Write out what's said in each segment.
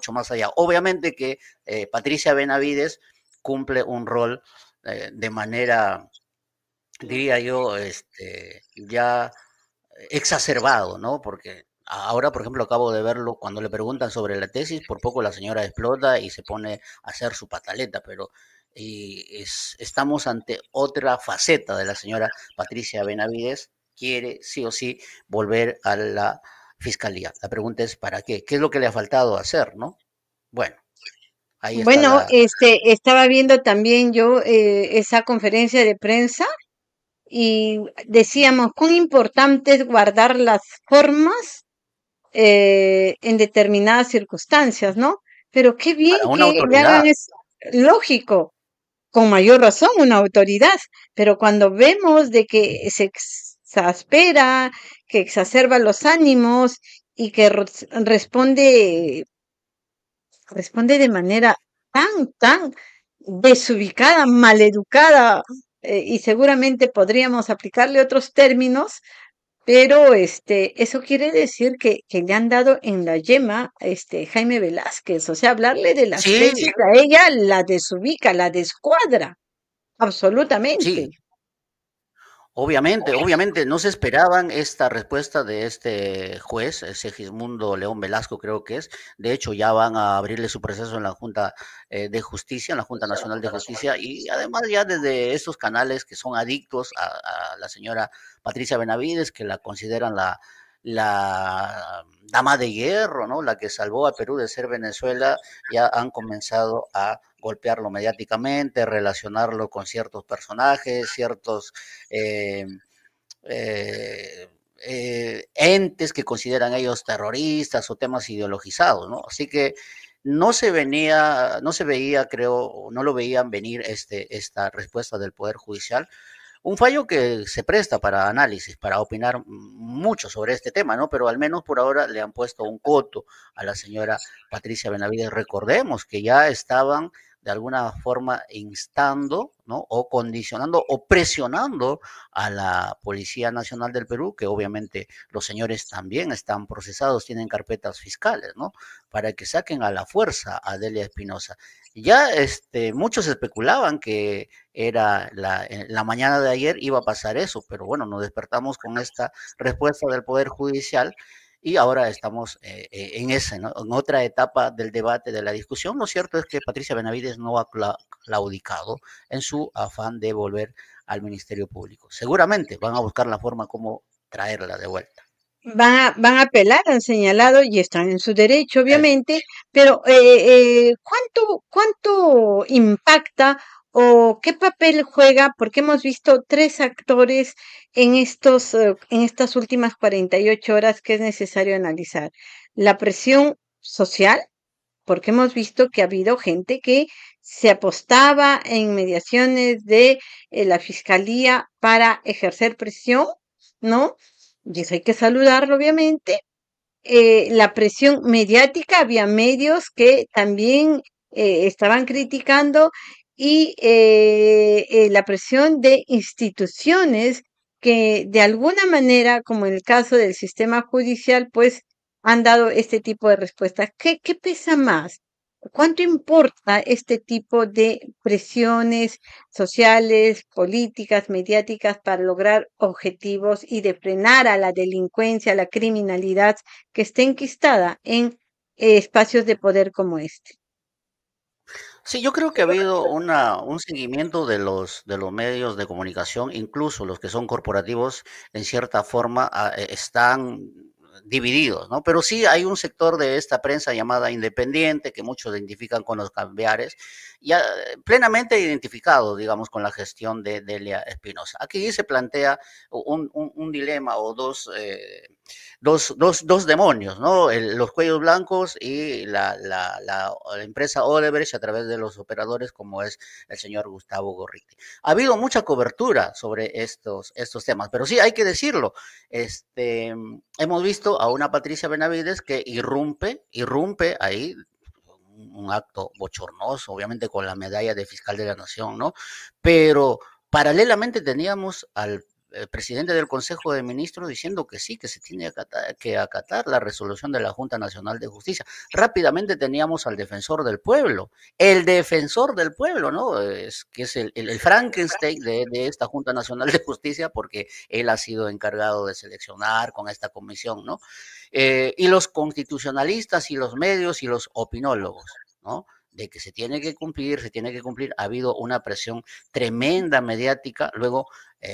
mucho más allá. Obviamente que Patricia Benavides cumple un rol de manera, diría yo, ya exacerbado, ¿no? Porque ahora, por ejemplo, acabo de verlo cuando le preguntan sobre la tesis, por poco la señora explota y se pone a hacer su pataleta, pero estamos ante otra faceta de la señora Patricia Benavides, quiere sí o sí volver a la fiscalía. La pregunta es, ¿para qué? ¿Qué es lo que le ha faltado hacer, no? Bueno, ahí está Bueno, la... estaba viendo también yo esa conferencia de prensa y decíamos cuán importante es guardar las formas en determinadas circunstancias, ¿no? Pero qué bien Para una que le hagan autoridad. es lógico, con mayor razón, una autoridad, pero cuando vemos de que se exaspera, que exacerba los ánimos y que responde de manera tan desubicada, maleducada, y seguramente podríamos aplicarle otros términos, pero eso quiere decir que le han dado en la yema Jaime Velázquez. O sea, hablarle de las Sí, tesis a ella la desubica, la descuadra, absolutamente. sí, obviamente, obviamente no se esperaban esta respuesta de este juez, Segismundo León Velasco creo que es. De hecho, ya van a abrirle su proceso en la Junta de Justicia, en la Junta Nacional de Justicia, y además ya desde estos canales que son adictos a la señora Patricia Benavides, que la consideran la dama de hierro, ¿no? La que salvó a Perú de ser Venezuela, ya han comenzado a golpearlo mediáticamente, relacionarlo con ciertos personajes, ciertos eh, entes que consideran ellos terroristas o temas ideologizados, ¿no? Así que no se veía, creo, no lo veían venir esta respuesta del Poder Judicial, un fallo que se presta para análisis, para opinar mucho sobre este tema, ¿no? Pero al menos por ahora le han puesto un coto a la señora Patricia Benavides. Recordemos que ya estaban de alguna forma instando, ¿no? O condicionando o presionando a la Policía Nacional del Perú, que obviamente los señores también están procesados, tienen carpetas fiscales, ¿no? Para que saquen a la fuerza a Delia Espinosa. Ya muchos especulaban que era la mañana de ayer iba a pasar eso, pero bueno, nos despertamos con esta respuesta del Poder Judicial y ahora estamos en esa, ¿no? En otra etapa del debate, de la discusión. Lo cierto es que Patricia Benavides no ha claudicado en su afán de volver al Ministerio Público. Seguramente van a buscar la forma como traerla de vuelta. Van a apelar, han señalado, y están en su derecho, Eh, obviamente, pero ¿cuánto impacta o qué papel juega? Porque hemos visto tres actores en estas últimas 48 horas que es necesario analizar. La presión social, porque hemos visto que ha habido gente que se apostaba en mediaciones de la fiscalía para ejercer presión, ¿no? Y eso hay que saludarlo, obviamente. La presión mediática, había medios que también estaban criticando y la presión de instituciones que de alguna manera, como en el caso del sistema judicial, pues han dado este tipo de respuestas. ¿Qué pesa más? ¿Cuánto importa este tipo de presiones sociales, políticas, mediáticas para lograr objetivos y de frenar a la delincuencia, a la criminalidad que esté enquistada en espacios de poder como este? Sí, yo creo que ha habido un seguimiento de los medios de comunicación, incluso los que son corporativos, en cierta forma están divididos, ¿no? Pero sí hay un sector de esta prensa llamada independiente, que muchos identifican con los cambiares, ya plenamente identificado, digamos, con la gestión de Delia Espinosa. Aquí se plantea un dilema o dos demonios, ¿no? Los cuellos blancos y la empresa Odebrecht a través de los operadores como es el señor Gustavo Gorriti. Ha habido mucha cobertura sobre estos temas, pero sí hay que decirlo, hemos visto a una Patricia Benavides que irrumpe ahí, un acto bochornoso, obviamente con la medalla de fiscal de la nación, ¿no? Pero paralelamente teníamos al presidente del Consejo de Ministros diciendo que sí, que se tiene que acatar la resolución de la Junta Nacional de Justicia. Rápidamente teníamos al defensor del pueblo, el defensor del pueblo, ¿no? Que es el Frankenstein de esta Junta Nacional de Justicia, porque él ha sido encargado de seleccionar con esta comisión, ¿no? Y los constitucionalistas y los medios y los opinólogos, ¿no? De que se tiene que cumplir, se tiene que cumplir. Ha habido una presión tremenda mediática. Luego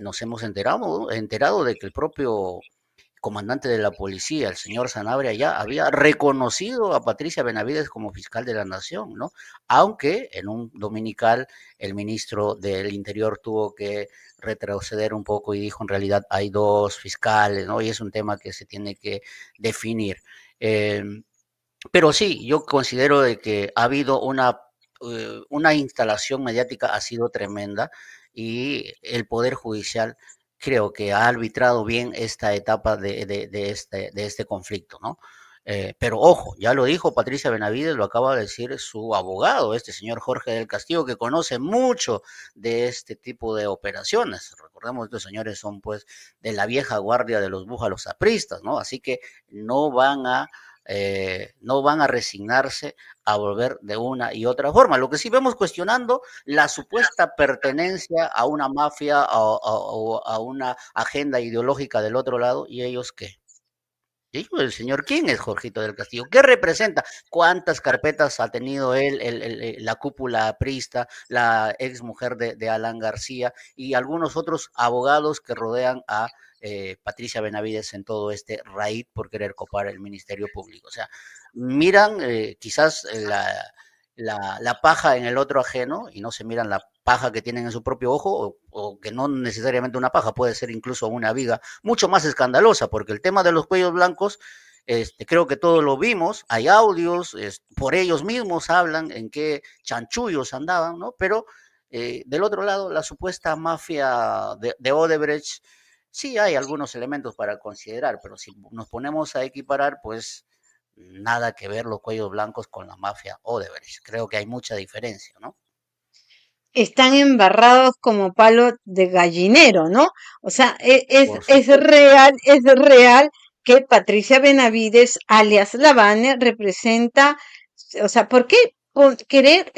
nos hemos enterado de que el propio comandante de la policía, el señor Sanabria, ya había reconocido a Patricia Benavides como fiscal de la nación, ¿no? Aunque en un dominical el ministro del Interior tuvo que retroceder un poco y dijo en realidad hay dos fiscales, ¿no? Y es un tema que se tiene que definir. Eh, pero sí, yo considero de que ha habido una instalación mediática ha sido tremenda y el Poder Judicial creo que ha arbitrado bien esta etapa de este conflicto, ¿no? Pero ojo, ya lo dijo Patricia Benavides, lo acaba de decir su abogado, este señor Jorge del Castillo, que conoce mucho de este tipo de operaciones. Recordemos que estos señores son pues de la vieja guardia de los búfalos apristas, ¿no? Así que no van a no van a resignarse a volver de una y otra forma. Lo que sí vemos cuestionando la supuesta pertenencia a una mafia o a una agenda ideológica del otro lado, y ellos qué. Dijo el señor, ¿quién es Jorgito del Castillo? ¿Qué representa? ¿Cuántas carpetas ha tenido él, la cúpula aprista, la ex mujer de Alan García y algunos otros abogados que rodean a Patricia Benavides en todo este raid por querer copar el Ministerio Público? O sea, miran quizás la paja en el otro ajeno y no se miran la paja que tienen en su propio ojo o que no necesariamente una paja, puede ser incluso una viga mucho más escandalosa, porque el tema de los cuellos blancos, creo que todos lo vimos, hay audios, por ellos mismos hablan en qué chanchullos andaban, ¿no? Pero del otro lado, la supuesta mafia de Odebrecht, sí hay algunos elementos para considerar, pero si nos ponemos a equiparar, pues nada que ver los cuellos blancos con la mafia Odebrecht. Creo que hay mucha diferencia, ¿no? Están embarrados como palo de gallinero, ¿no? O sea, Por supuesto. es real que Patricia Benavides, alias Lavane, representa, o sea, ¿por qué querer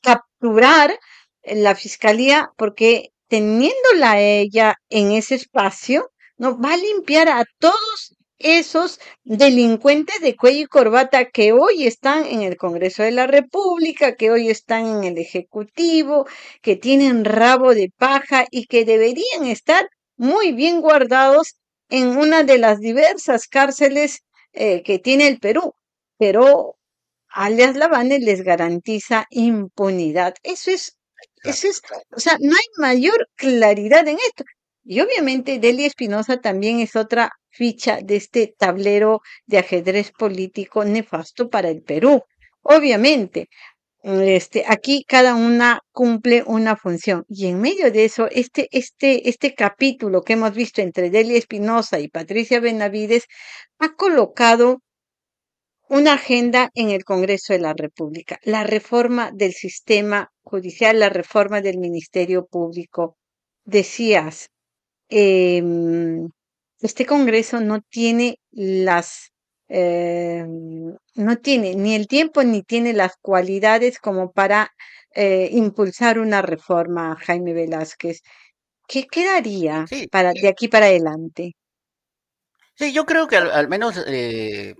capturar la fiscalía? Porque teniéndola a ella en ese espacio, ¿no? Va a limpiar a todos esos delincuentes de cuello y corbata que hoy están en el Congreso de la República, que hoy están en el Ejecutivo, que tienen rabo de paja y que deberían estar muy bien guardados en una de las diversas cárceles que tiene el Perú. Pero alias Lavane les garantiza impunidad. Eso Exacto. es, o sea, no hay mayor claridad en esto. Y obviamente Delia Espinosa también es otra ficha de este tablero de ajedrez político nefasto para el Perú. Obviamente, aquí cada una cumple una función. Y en medio de eso, este capítulo que hemos visto entre Delia Espinosa y Patricia Benavides ha colocado una agenda en el Congreso de la República, la reforma del sistema judicial, la reforma del Ministerio Público. Decías, em, este Congreso no tiene no tiene ni el tiempo ni tiene las cualidades como para impulsar una reforma, Jaime Velázquez. ¿Qué quedaría Sí, de aquí para adelante? sí, yo creo que al menos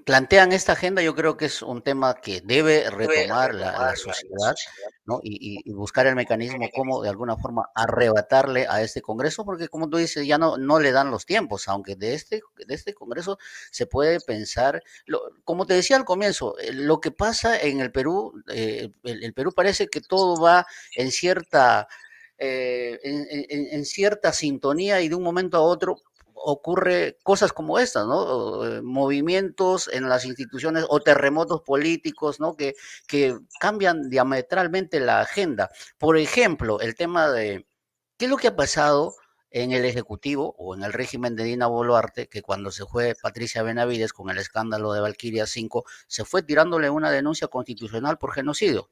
plantean esta agenda, yo creo que es un tema que debe retomar la sociedad, ¿no? Y buscar el mecanismo como de alguna forma arrebatarle a este Congreso, porque como tú dices, ya no le dan los tiempos, aunque de este Congreso se puede pensar, como te decía al comienzo, lo que pasa en el Perú, el Perú parece que todo va en cierta en cierta sintonía y de un momento a otro ocurre cosas como estas, ¿no? Movimientos en las instituciones o terremotos políticos, ¿no? Que cambian diametralmente la agenda. Por ejemplo, el tema de qué es lo que ha pasado en el Ejecutivo o en el régimen de Dina Boluarte, que cuando se fue Patricia Benavides con el escándalo de Valquiria 5, se fue tirándole una denuncia constitucional por genocidio.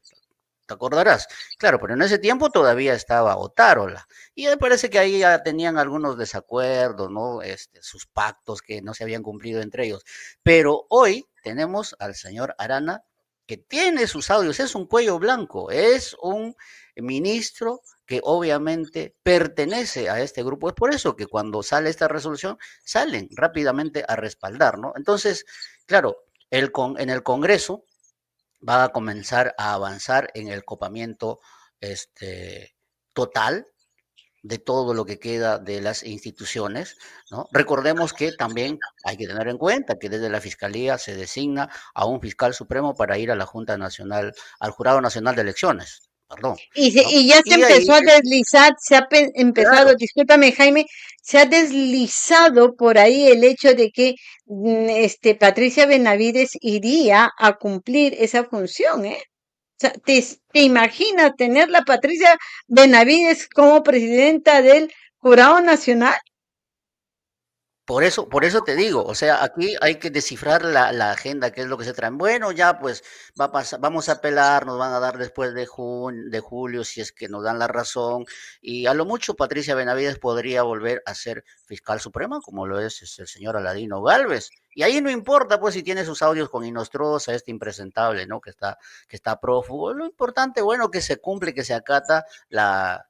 ¿te acordarás? Claro, pero en ese tiempo todavía estaba Otárola. Y me parece que ahí ya tenían algunos desacuerdos, ¿no? Sus pactos que no se habían cumplido entre ellos. Pero hoy tenemos al señor Arana, que tiene sus audios, es un cuello blanco, es un ministro que obviamente pertenece a este grupo. Es por eso que cuando sale esta resolución, salen rápidamente a respaldar, ¿no? Entonces, claro, en el Congreso va a comenzar a avanzar en el copamiento total de todo lo que queda de las instituciones, ¿no? Recordemos que también hay que tener en cuenta que desde la Fiscalía se designa a un fiscal supremo para ir a la Junta Nacional, al Jurado Nacional de Elecciones, perdón, ¿no? Y ya se Y ahí, empezó a deslizar, empezado, claro, discúlpame Jaime, se ha deslizado por ahí el hecho de que Patricia Benavides iría a cumplir esa función, ¿eh? O sea, ¿te imaginas tener la Patricia Benavides como presidenta del Jurado Nacional? por eso te digo, o sea, aquí hay que descifrar la agenda, qué es lo que se traen. Bueno, ya pues va a pasar, vamos a apelar, nos van a dar después de julio, si es que nos dan la razón, y a lo mucho Patricia Benavides podría volver a ser fiscal suprema, como lo es el señor Aladino Galvez. Y ahí no importa, pues, si tiene sus audios con Inostroza, este impresentable, ¿no? Que está prófugo. Lo importante, bueno, que se cumple, que se acata la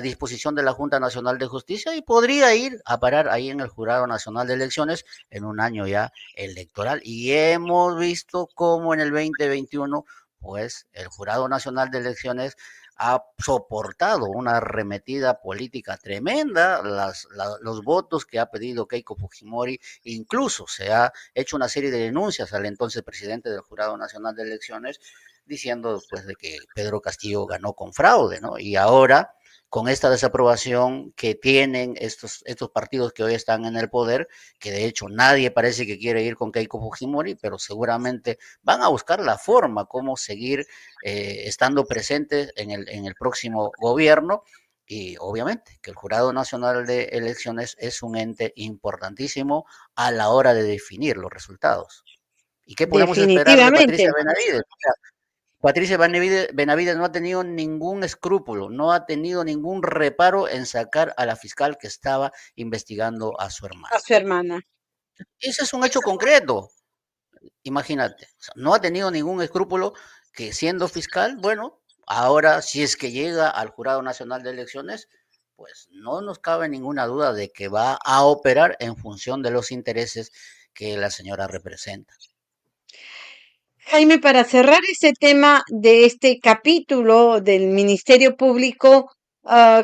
disposición de la Junta Nacional de Justicia y podría ir a parar ahí en el Jurado Nacional de Elecciones en un año ya electoral. Y hemos visto cómo en el 2021, pues el Jurado Nacional de Elecciones ha soportado una arremetida política tremenda, los votos que ha pedido Keiko Fujimori, incluso se ha hecho una serie de denuncias al entonces presidente del Jurado Nacional de Elecciones, diciendo pues de que Pedro Castillo ganó con fraude, ¿no? Y ahora, con esta desaprobación que tienen estos partidos que hoy están en el poder, que de hecho nadie parece que quiere ir con Keiko Fujimori, pero seguramente van a buscar la forma como seguir estando presentes en el próximo gobierno. Y obviamente que el Jurado Nacional de Elecciones es un ente importantísimo a la hora de definir los resultados. ¿Y qué podemos esperar de Definitivamente. Patricia Benavides? Patricia Benavides no ha tenido ningún escrúpulo, no ha tenido ningún reparo en sacar a la fiscal que estaba investigando a su A hermana. su hermana. Ese es un hecho concreto, imagínate. O sea, no ha tenido ningún escrúpulo que siendo fiscal, bueno, ahora si es que llega al Jurado Nacional de Elecciones, pues no nos cabe ninguna duda de que va a operar en función de los intereses que la señora representa. Jaime, para cerrar este tema de este capítulo del Ministerio Público,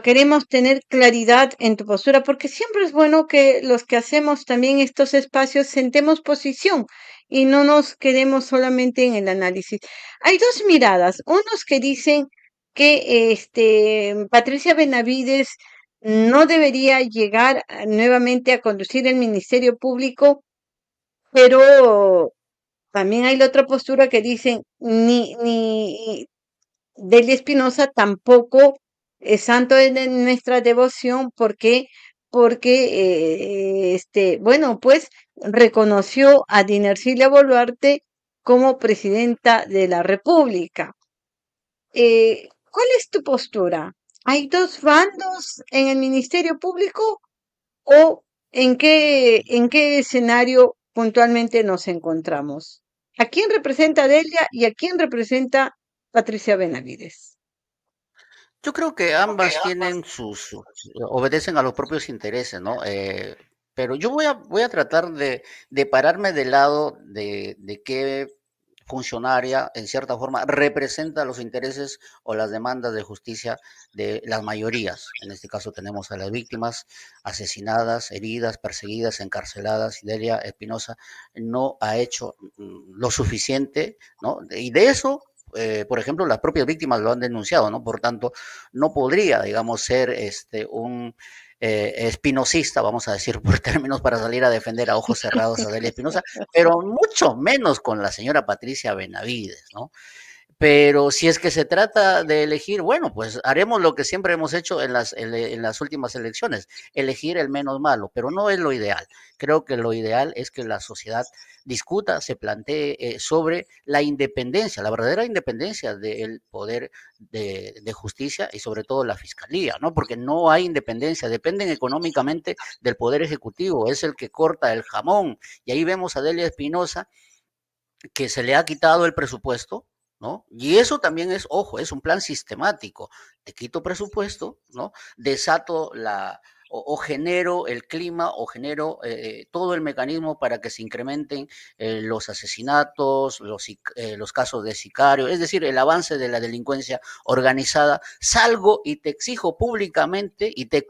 queremos tener claridad en tu postura, porque siempre es bueno que los que hacemos también estos espacios sentemos posición y no nos quedemos solamente en el análisis. Hay dos miradas, unos que dicen que Patricia Benavides no debería llegar nuevamente a conducir el Ministerio Público, pero también hay la otra postura que dicen, ni Delia Espinosa tampoco es santo de nuestra devoción, porque bueno, pues reconoció a Dinercilia Boluarte como presidenta de la República. ¿Cuál es tu postura? ¿Hay dos bandos en el Ministerio Público o en qué escenario puntualmente nos encontramos? ¿A quién representa Delia y a quién representa Patricia Benavides? Yo creo que ambas tienen obedecen a los propios intereses, ¿no? Pero yo voy a tratar de pararme del lado de qué funcionaria, en cierta forma, representa los intereses o las demandas de justicia de las mayorías. En este caso tenemos a las víctimas asesinadas, heridas, perseguidas, encarceladas, y Delia Espinosa no ha hecho lo suficiente, ¿no? Y de eso por ejemplo, las propias víctimas lo han denunciado, ¿no? Por tanto, no podría, digamos, ser un espinosista, vamos a decir por términos, para salir a defender a ojos cerrados a Delia Espinosa, pero mucho menos con la señora Patricia Benavides, ¿no? Pero si es que se trata de elegir, bueno, pues haremos lo que siempre hemos hecho en las últimas elecciones, elegir el menos malo, pero no es lo ideal. Creo que lo ideal es que la sociedad discuta, se plantee sobre la independencia, la verdadera independencia del poder de justicia y sobre todo la fiscalía, ¿no? Porque no hay independencia, dependen económicamente del poder ejecutivo, es el que corta el jamón. Y ahí vemos a Delia Espinosa que se le ha quitado el presupuesto, ¿no? Y eso también es, ojo, es un plan sistemático. Te quito presupuesto, ¿no? Desato o genero el clima o genero todo el mecanismo para que se incrementen los asesinatos, los casos de sicario, es decir, el avance de la delincuencia organizada. Salgo y te exijo públicamente y te